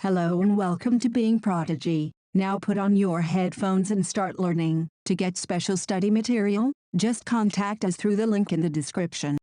Hello and welcome to Being Prodigy. Now put on your headphones and start learning. To get special study material, just contact us through the link in the description.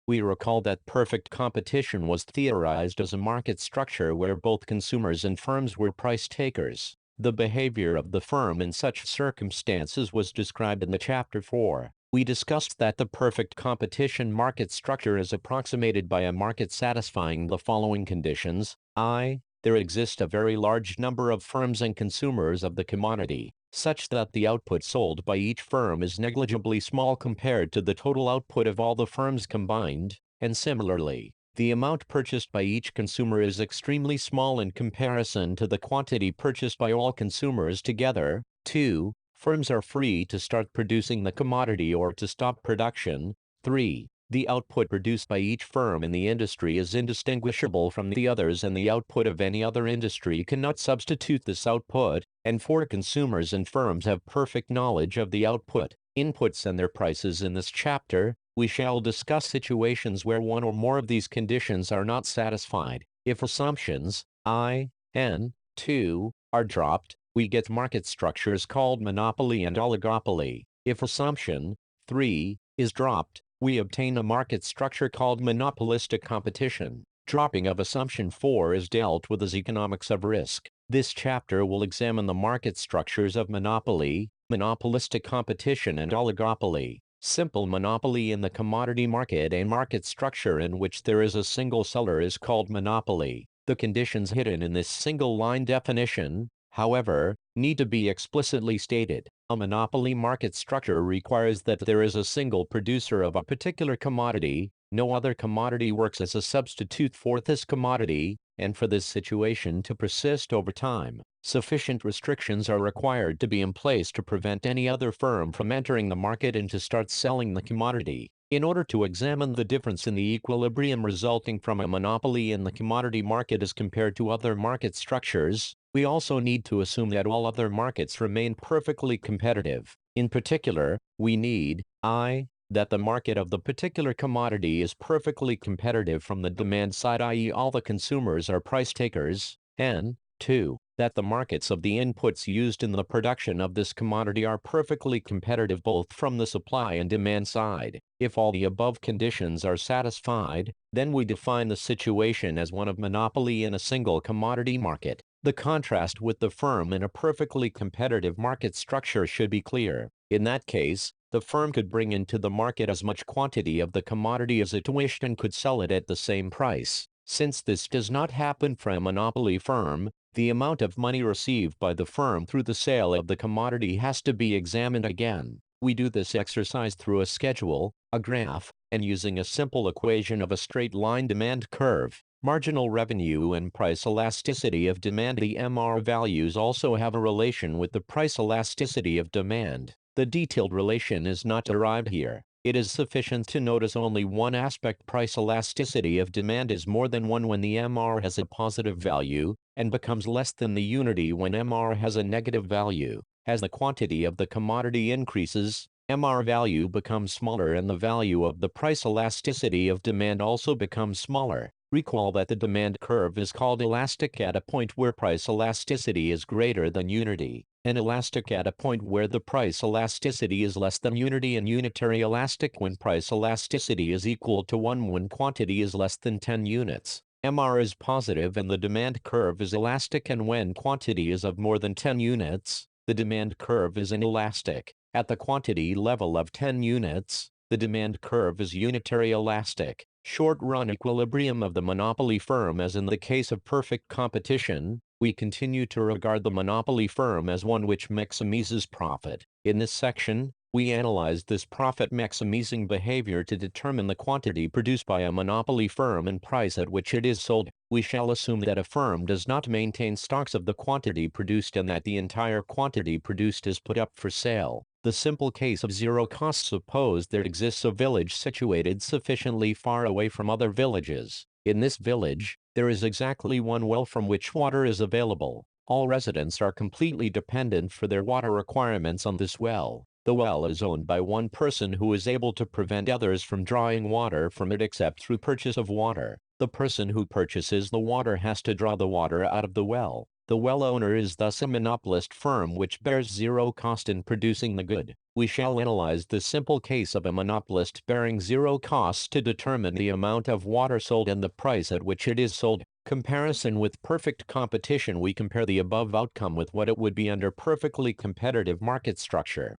We recall that perfect competition was theorized as a market structure where both consumers and firms were price takers. The behavior of the firm in such circumstances was described in the Chapter 4. We discussed that the perfect competition market structure is approximated by a market satisfying the following conditions. There exists a very large number of firms and consumers of the commodity, such that the output sold by each firm is negligibly small compared to the total output of all the firms combined, and similarly, the amount purchased by each consumer is extremely small in comparison to the quantity purchased by all consumers together. 2. Firms are free to start producing the commodity or to stop production. 3. The output produced by each firm in the industry is indistinguishable from the others and the output of any other industry cannot substitute this output. And 4. Consumers and firms have perfect knowledge of the output, inputs and their prices. In this chapter, we shall discuss situations where one or more of these conditions are not satisfied. If assumptions I, N, 2 are dropped, we get market structures called monopoly and oligopoly. If assumption 3 is dropped, we obtain a market structure called monopolistic competition. Dropping of assumption 4 is dealt with as economics of risk. This chapter will examine the market structures of monopoly, monopolistic competition and oligopoly. Simple monopoly in the commodity market. A market structure in which there is a single seller is called monopoly. The conditions hidden in this single-line definition, however, need to be explicitly stated. A monopoly market structure requires that there is a single producer of a particular commodity, no other commodity works as a substitute for this commodity, and for this situation to persist over time, sufficient restrictions are required to be in place to prevent any other firm from entering the market and to start selling the commodity. In order to examine the difference in the equilibrium resulting from a monopoly in the commodity market as compared to other market structures, we also need to assume that all other markets remain perfectly competitive. In particular, we need that the market of the particular commodity is perfectly competitive from the demand side, i.e. all the consumers are price takers, and 2. that the markets of the inputs used in the production of this commodity are perfectly competitive both from the supply and demand side. If all the above conditions are satisfied, then we define the situation as one of monopoly in a single commodity market. The contrast with the firm in a perfectly competitive market structure should be clear. In that case, the firm could bring into the market as much quantity of the commodity as it wished and could sell it at the same price. Since this does not happen for a monopoly firm, the amount of money received by the firm through the sale of the commodity has to be examined again. We do this exercise through a schedule, a graph, and using a simple equation of a straight line demand curve. Marginal revenue and price elasticity of demand. The MR values also have a relation with the price elasticity of demand. The detailed relation is not derived here. It is sufficient to notice only one aspect. Price elasticity of demand is more than 1 when the MR has a positive value, and becomes less than the unity when MR has a negative value. As the quantity of the commodity increases, MR value becomes smaller and the value of the price elasticity of demand also becomes smaller. Recall that the demand curve is called elastic at a point where price elasticity is greater than unity, and elastic at a point where the price elasticity is less than unity, and unitary elastic when price elasticity is equal to 1 when quantity is less than 10 units. MR is positive and the demand curve is elastic, and when quantity is of more than 10 units, the demand curve is inelastic. At the quantity level of 10 units, the demand curve is unitary elastic. Short-run equilibrium of the monopoly firm. As in the case of perfect competition, we continue to regard the monopoly firm as one which maximizes profit. In this section, we analyze this profit maximizing behavior to determine the quantity produced by a monopoly firm and price at which it is sold. We shall assume that a firm does not maintain stocks of the quantity produced and that the entire quantity produced is put up for sale. The simple case of zero cost. Suppose there exists a village situated sufficiently far away from other villages. In this village, there is exactly one well from which water is available. All residents are completely dependent for their water requirements on this well. The well is owned by one person who is able to prevent others from drawing water from it except through purchase of water. The person who purchases the water has to draw the water out of the well. The well owner is thus a monopolist firm which bears zero cost in producing the good. We shall analyze the simple case of a monopolist bearing zero costs to determine the amount of water sold and the price at which it is sold. Comparison with perfect competition. We compare the above outcome with what it would be under perfectly competitive market structure.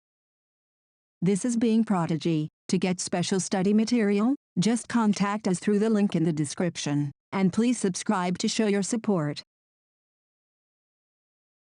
This is Being Prodigy. To get special study material, just contact us through the link in the description. And please subscribe to show your support.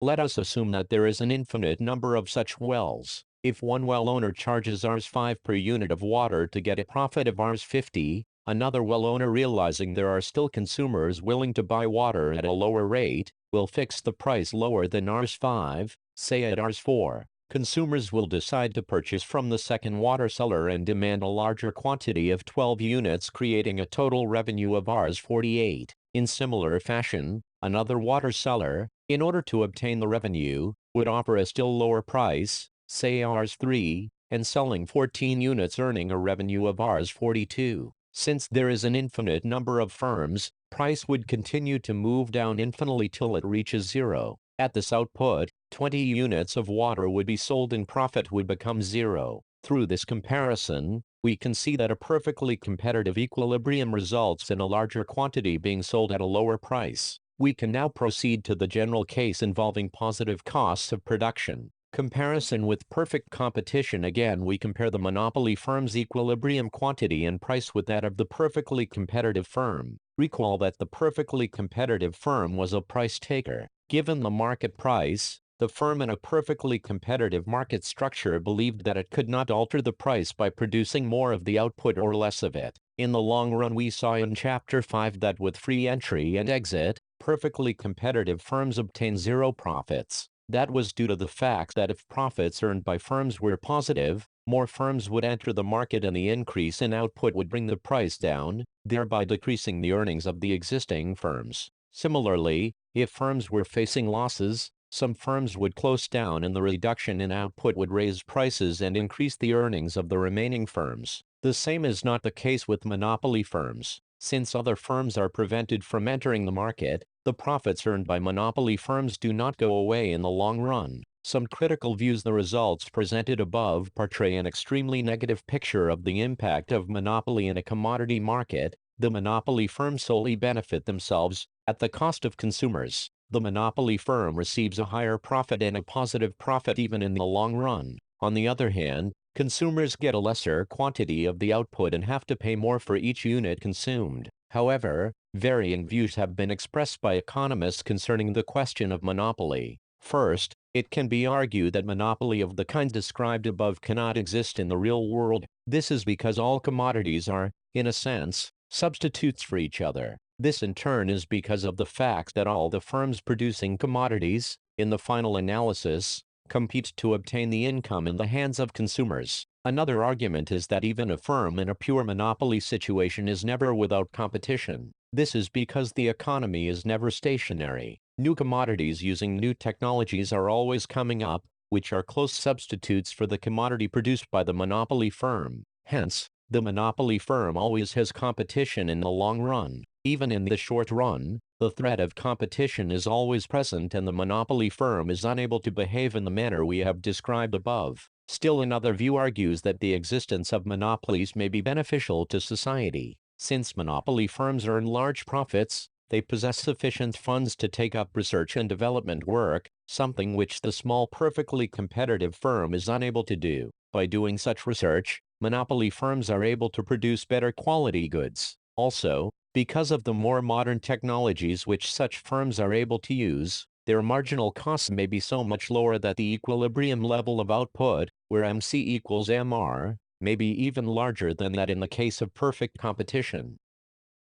Let us assume that there is an infinite number of such wells. If one well owner charges Rs5 per unit of water to get a profit of Rs50, another well owner, realizing there are still consumers willing to buy water at a lower rate, will fix the price lower than Rs5, say at Rs4. Consumers will decide to purchase from the second water seller and demand a larger quantity of 12 units, creating a total revenue of Rs48. In similar fashion, another water seller, in order to obtain the revenue, would offer a still lower price, say Rs3, and selling 14 units, earning a revenue of Rs42. Since there is an infinite number of firms, price would continue to move down infinitely till it reaches zero. At this output, 20 units of water would be sold and profit would become zero. Through this comparison, we can see that a perfectly competitive equilibrium results in a larger quantity being sold at a lower price. We can now proceed to the general case involving positive costs of production. Comparison with perfect competition. Again, we compare the monopoly firm's equilibrium quantity and price with that of the perfectly competitive firm. Recall that the perfectly competitive firm was a price taker. Given the market price, the firm in a perfectly competitive market structure believed that it could not alter the price by producing more of the output or less of it. In the long run, we saw in Chapter 5 that with free entry and exit, perfectly competitive firms obtain zero profits. That was due to the fact that if profits earned by firms were positive, more firms would enter the market and the increase in output would bring the price down, thereby decreasing the earnings of the existing firms. Similarly, if firms were facing losses, some firms would close down and the reduction in output would raise prices and increase the earnings of the remaining firms. The same is not the case with monopoly firms. Since other firms are prevented from entering the market, the profits earned by monopoly firms do not go away in the long run. Some critical views. The results presented above portray an extremely negative picture of the impact of monopoly in a commodity market. The monopoly firms solely benefit themselves at the cost of consumers. The monopoly firm receives a higher profit and a positive profit even in the long run. On the other hand, consumers get a lesser quantity of the output and have to pay more for each unit consumed. However, varying views have been expressed by economists concerning the question of monopoly. First, it can be argued that monopoly of the kind described above cannot exist in the real world. This is because all commodities are, in a sense, substitutes for each other. This in turn is because of the fact that all the firms producing commodities, in the final analysis, compete to obtain the income in the hands of consumers. Another argument is that even a firm in a pure monopoly situation is never without competition. This is because the economy is never stationary. New commodities using new technologies are always coming up, which are close substitutes for the commodity produced by the monopoly firm. Hence, the monopoly firm always has competition in the long run. Even in the short run, the threat of competition is always present and the monopoly firm is unable to behave in the manner we have described above. Still, another view argues that the existence of monopolies may be beneficial to society. Since monopoly firms earn large profits, they possess sufficient funds to take up research and development work, something which the small perfectly competitive firm is unable to do. By doing such research, monopoly firms are able to produce better quality goods. Also, because of the more modern technologies which such firms are able to use, their marginal costs may be so much lower that the equilibrium level of output, where MC equals MR, may be even larger than that in the case of perfect competition.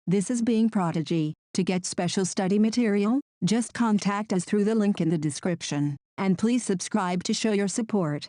This is Being Prodigy. To get special study material, just contact us through the link in the description. And please subscribe to show your support.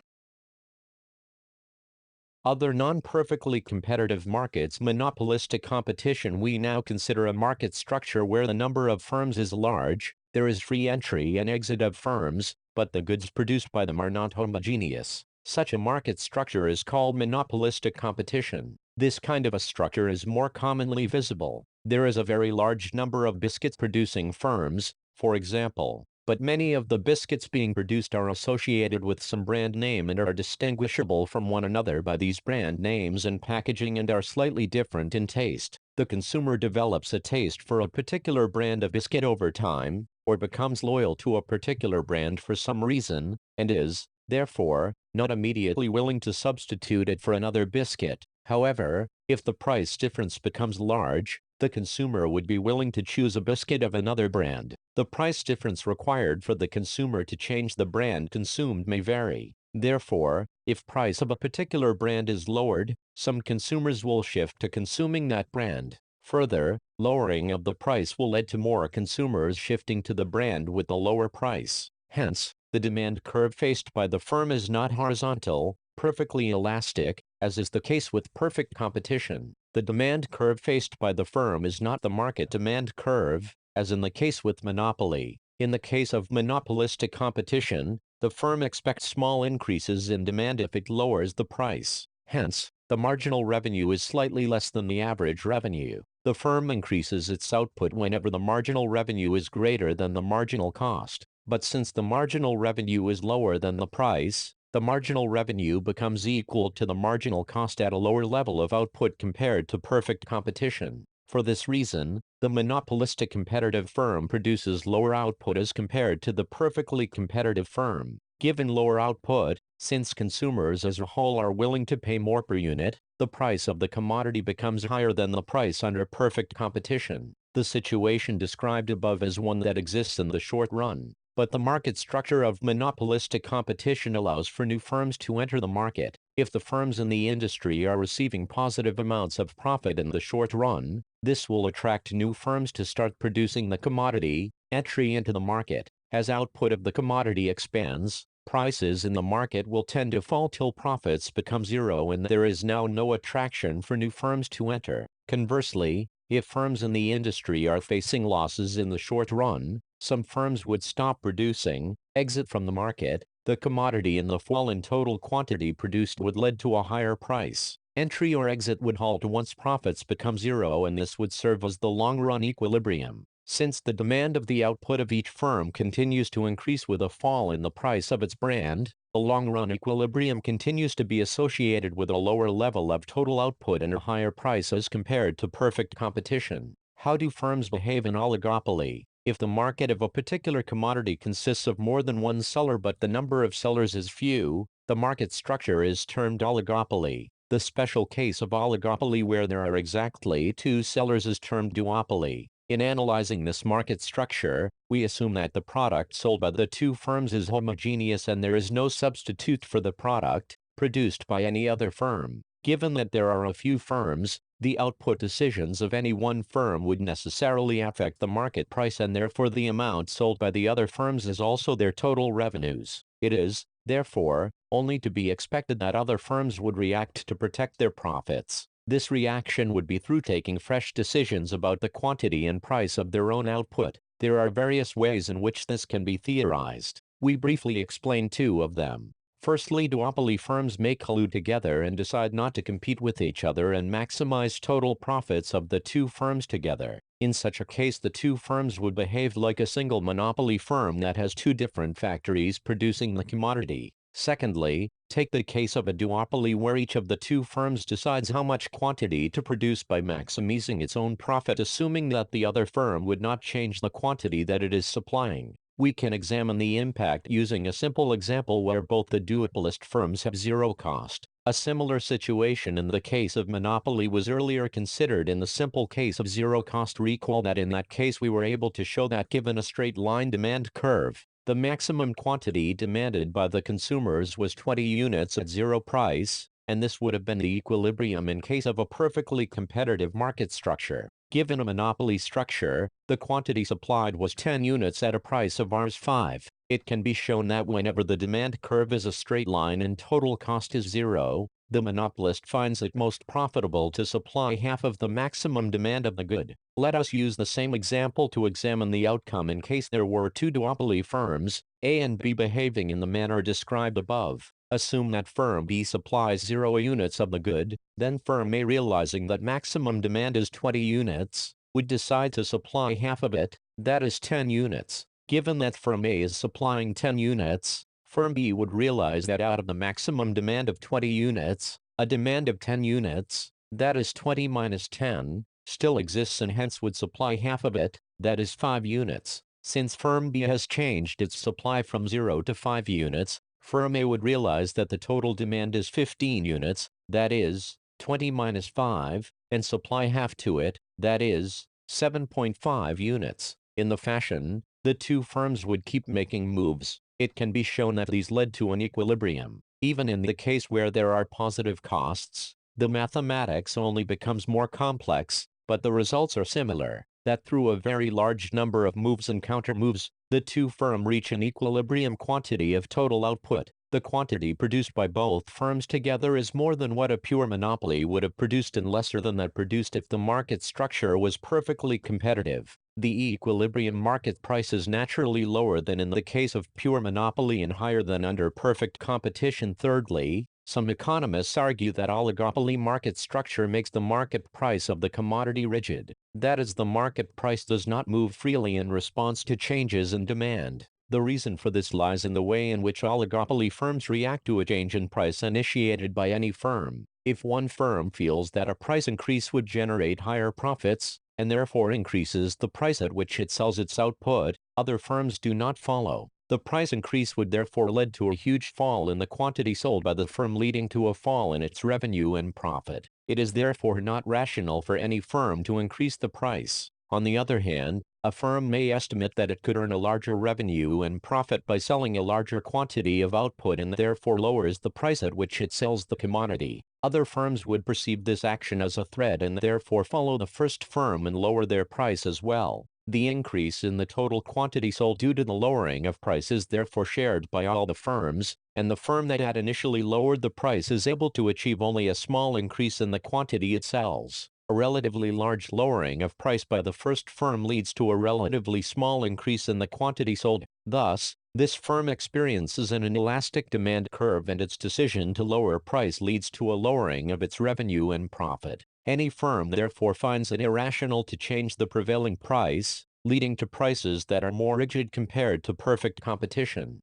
Other non-perfectly competitive markets. Monopolistic competition. We now consider a market structure where the number of firms is large, there is free entry and exit of firms, but the goods produced by them are not homogeneous. Such a market structure is called monopolistic competition. This kind of a structure is more commonly visible. There is a very large number of biscuit-producing firms, for example, but many of the biscuits being produced are associated with some brand name and are distinguishable from one another by these brand names and packaging and are slightly different in taste. The consumer develops a taste for a particular brand of biscuit over time, or becomes loyal to a particular brand for some reason, and is, therefore, not immediately willing to substitute it for another biscuit. However, if the price difference becomes large, the consumer would be willing to choose a biscuit of another brand. The price difference required for the consumer to change the brand consumed may vary. Therefore, if price of a particular brand is lowered, some consumers will shift to consuming that brand. Further, lowering of the price will lead to more consumers shifting to the brand with the lower price. Hence, the demand curve faced by the firm is not horizontal, perfectly elastic, as is the case with perfect competition. The demand curve faced by the firm is not the market demand curve, as in the case with monopoly. In the case of monopolistic competition, the firm expects small increases in demand if it lowers the price. Hence, the marginal revenue is slightly less than the average revenue. The firm increases its output whenever the marginal revenue is greater than the marginal cost. But since the marginal revenue is lower than the price, the marginal revenue becomes equal to the marginal cost at a lower level of output compared to perfect competition. For this reason, the monopolistic competitive firm produces lower output as compared to the perfectly competitive firm. Given lower output, since consumers as a whole are willing to pay more per unit, the price of the commodity becomes higher than the price under perfect competition. The situation described above is one that exists in the short run. But the market structure of monopolistic competition allows for new firms to enter the market. If the firms in the industry are receiving positive amounts of profit in the short run, this will attract new firms to start producing the commodity. Entry into the market. As output of the commodity expands, prices in the market will tend to fall till profits become zero and there is now no attraction for new firms to enter. Conversely, if firms in the industry are facing losses in the short run, some firms would stop producing, exit from the market. The commodity and the fall in total quantity produced would lead to a higher price. Entry or exit would halt once profits become zero, and this would serve as the long-run equilibrium. Since the demand of the output of each firm continues to increase with a fall in the price of its brand, the long-run equilibrium continues to be associated with a lower level of total output and a higher price as compared to perfect competition. How do firms behave in oligopoly? If the market of a particular commodity consists of more than one seller but the number of sellers is few, the market structure is termed oligopoly. The special case of oligopoly where there are exactly two sellers is termed duopoly. In analyzing this market structure, we assume that the product sold by the two firms is homogeneous and there is no substitute for the product produced by any other firm. Given that there are a few firms, the output decisions of any one firm would necessarily affect the market price and therefore the amount sold by the other firms is also their total revenues. It is, therefore, only to be expected that other firms would react to protect their profits. This reaction would be through taking fresh decisions about the quantity and price of their own output. There are various ways in which this can be theorized. We briefly explain two of them. Firstly, duopoly firms may collude together and decide not to compete with each other and maximize total profits of the two firms together. In such a case, the two firms would behave like a single monopoly firm that has two different factories producing the commodity. Secondly, take the case of a duopoly where each of the two firms decides how much quantity to produce by maximizing its own profit, assuming that the other firm would not change the quantity that it is supplying. We can examine the impact using a simple example where both the duopolist firms have zero cost. A similar situation in the case of monopoly was earlier considered in the simple case of zero cost. Recall that in that case we were able to show that given a straight line demand curve, the maximum quantity demanded by the consumers was 20 units at zero price, and this would have been the equilibrium in case of a perfectly competitive market structure. Given a monopoly structure, the quantity supplied was 10 units at a price of Rs5. It can be shown that whenever the demand curve is a straight line and total cost is zero, the monopolist finds it most profitable to supply half of the maximum demand of the good. Let us use the same example to examine the outcome in case there were two duopoly firms, A and B, behaving in the manner described above. Assume that firm B supplies 0 units of the good, then firm A, realizing that maximum demand is 20 units, would decide to supply half of it, that is 10 units. Given that firm A is supplying 10 units, firm B would realize that out of the maximum demand of 20 units, a demand of 10 units, that is 20 minus 10, still exists and hence would supply half of it, that is 5 units. Since firm B has changed its supply from 0 to 5 units, firm A would realize that the total demand is 15 units, that is, 20 minus 5, and supply half to it, that is, 7.5 units. In the fashion, the two firms would keep making moves. It can be shown that these led to an equilibrium. Even in the case where there are positive costs, the mathematics only becomes more complex, but the results are similar, that through a very large number of moves and counter-moves, the two firms reach an equilibrium quantity of total output. The quantity produced by both firms together is more than what a pure monopoly would have produced and lesser than that produced if the market structure was perfectly competitive. The equilibrium market price is naturally lower than in the case of pure monopoly and higher than under perfect competition. Thirdly, some economists argue that oligopoly market structure makes the market price of the commodity rigid. That is, the market price does not move freely in response to changes in demand. The reason for this lies in the way in which oligopoly firms react to a change in price initiated by any firm. If one firm feels that a price increase would generate higher profits, and therefore increases the price at which it sells its output, other firms do not follow. The price increase would therefore lead to a huge fall in the quantity sold by the firm, leading to a fall in its revenue and profit. It is therefore not rational for any firm to increase the price. On the other hand, a firm may estimate that it could earn a larger revenue and profit by selling a larger quantity of output and therefore lowers the price at which it sells the commodity. Other firms would perceive this action as a threat and therefore follow the first firm and lower their price as well. The increase in the total quantity sold due to the lowering of price is therefore shared by all the firms, and the firm that had initially lowered the price is able to achieve only a small increase in the quantity it sells. A relatively large lowering of price by the first firm leads to a relatively small increase in the quantity sold. Thus, this firm experiences an inelastic demand curve, and its decision to lower price leads to a lowering of its revenue and profit. Any firm therefore finds it irrational to change the prevailing price, leading to prices that are more rigid compared to perfect competition.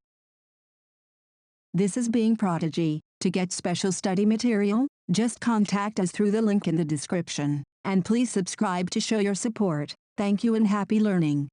This is Being Prodigy. To get special study material, just contact us through the link in the description. And please subscribe to show your support. Thank you and happy learning.